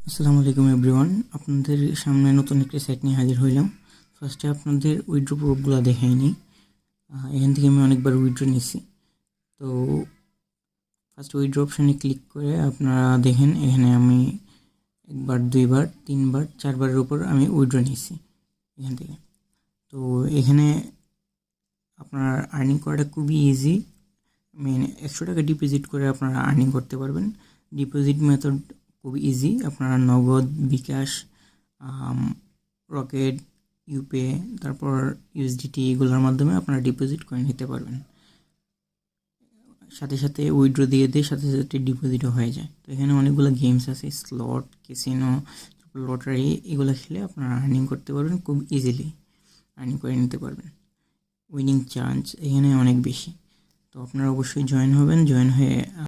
আসসালামু আলাইকুম এভরিওয়ান, আপনাদের সামনে নতুন একটি সাইট নিয়ে হাজির হইলাম। ফার্স্টে আপনাদের উইথড্র প্রুফগুলো দেখাইনি। এখান থেকে আমি অনেকবার উইথড্র নিছি। তো ফার্স্ট উইথড্র অপশানে ক্লিক করে আপনারা দেখেন এখানে আমি একবার, দুইবার, তিনবার, চারবারের উপর আমি উইথড্র নিছি এখান থেকে। তো এখানে আপনার আর্নিং করাটা খুবই ইজি। 100 টাকা ডিপোজিট করে আপনারা আর্নিং করতে পারবেন। ডিপোজিট মেথড খুব ইজি। আপনারা নগদ, বিকাশ, রকেট, ইউপে, তারপর ইউএসডিটি এগুলোর মাধ্যমে আপনারা ডিপোজিট করে নিতে পারবেন। সাথে সাথে উইথড্র দিয়ে সাথে সাথে ডিপোজিটও হয়ে যায়। তো এখানে অনেকগুলো গেমস আছে, স্লট, ক্যাসিনো, লটারি, এগুলো খেলে আপনারা আর্নিং করতে পারবেন, খুব ইজিলি আর্নিং করে নিতে পারবেন। উইনিং চান্স এখানে অনেক বেশি। তো আপনারা অবশ্যই জয়েন হবেন। জয়েন হয়ে